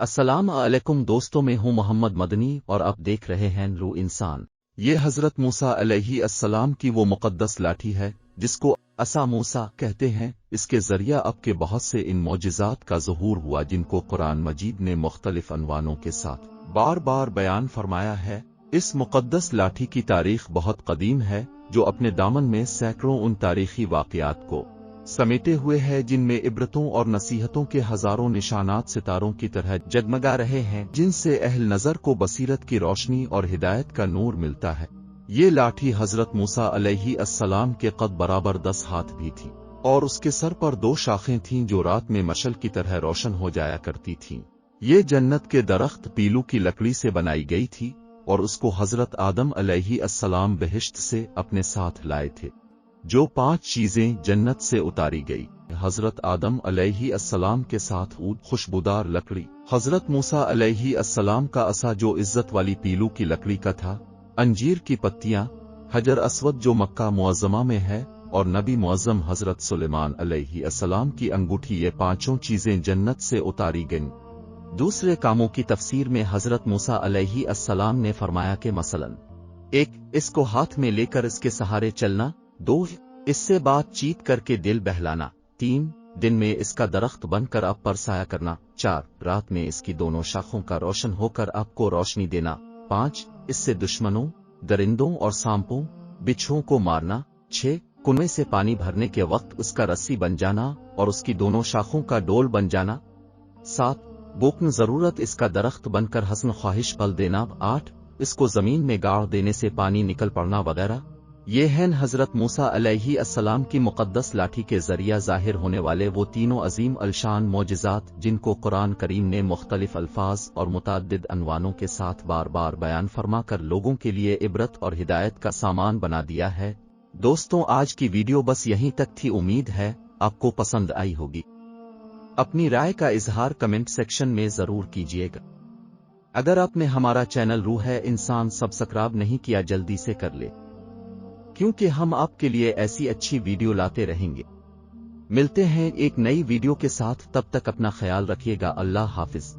السلام علیکم دوستوں، میں ہوں محمد مدنی اور آپ دیکھ رہے ہیں رو انسان۔ یہ حضرت موسیٰ علیہ السلام کی وہ مقدس لاٹھی ہے جس کو عصا موسیٰ کہتے ہیں۔ اس کے ذریعہ اب کے بہت سے ان معجزات کا ظہور ہوا جن کو قرآن مجید نے مختلف عنوانوں کے ساتھ بار بار بیان فرمایا ہے۔ اس مقدس لاٹھی کی تاریخ بہت قدیم ہے، جو اپنے دامن میں سینکڑوں ان تاریخی واقعات کو سمیٹے ہوئے ہے جن میں عبرتوں اور نصیحتوں کے ہزاروں نشانات ستاروں کی طرح جگمگا رہے ہیں، جن سے اہل نظر کو بصیرت کی روشنی اور ہدایت کا نور ملتا ہے۔ یہ لاٹھی حضرت موسیٰ علیہ السلام کے قد برابر 10 ہاتھ بھی تھی، اور اس کے سر پر 2 شاخیں تھیں جو رات میں مشعل کی طرح روشن ہو جایا کرتی تھیں۔ یہ جنت کے درخت پیلو کی لکڑی سے بنائی گئی تھی، اور اس کو حضرت آدم علیہ السلام بہشت سے اپنے ساتھ لائے تھے۔ جو 5 چیزیں جنت سے اتاری گئی: حضرت آدم علیہ السلام کے ساتھ عود خوشبودار لکڑی، حضرت موسیٰ علیہ السلام کا عصا جو عزت والی پیلو کی لکڑی کا تھا، انجیر کی پتیاں، حجر اسود جو مکہ معظمہ میں ہے، اور نبی معظم حضرت سلیمان علیہ السلام کی انگوٹھی۔ یہ 5 چیزیں جنت سے اتاری گئیں۔ دوسرے کاموں کی تفسیر میں حضرت موسیٰ علیہ السلام نے فرمایا کہ مثلاً 1. اس کو ہاتھ میں لے کر اس کے سہارے چلنا، 2. اس سے بات چیت کر کے دل بہلانا، 3. دن میں اس کا درخت بن کر آپ پر سایہ کرنا، 4. رات میں اس کی دونوں شاخوں کا روشن ہو کر آپ کو روشنی دینا، 5. اس سے دشمنوں، درندوں اور سانپوں، بچھوؤں کو مارنا، 6. کنویں سے پانی بھرنے کے وقت اس کا رسی بن جانا اور اس کی دونوں شاخوں کا ڈول بن جانا، 7. بوکن ضرورت اس کا درخت بن کر حسن خواہش پھل دینا، 8. اس کو زمین میں گاڑ دینے سے پانی نکل پڑنا وغیرہ۔ یہ ہیں حضرت موسیٰ علیہ السلام کی مقدس لاٹھی کے ذریعہ ظاہر ہونے والے وہ تینوں عظیم الشان معجزات جن کو قرآن کریم نے مختلف الفاظ اور متعدد عنوانوں کے ساتھ بار بار بیان فرما کر لوگوں کے لیے عبرت اور ہدایت کا سامان بنا دیا ہے۔ دوستوں، آج کی ویڈیو بس یہیں تک تھی، امید ہے آپ کو پسند آئی ہوگی۔ اپنی رائے کا اظہار کمنٹ سیکشن میں ضرور کیجیے گا۔ اگر آپ نے ہمارا چینل روح انسان سبسکرائب نہیں کیا، جلدی سے کر لے، کیونکہ ہم آپ کے لیے ایسی اچھی ویڈیو لاتے رہیں گے۔ ملتے ہیں ایک نئی ویڈیو کے ساتھ، تب تک اپنا خیال رکھیے گا۔ اللہ حافظ۔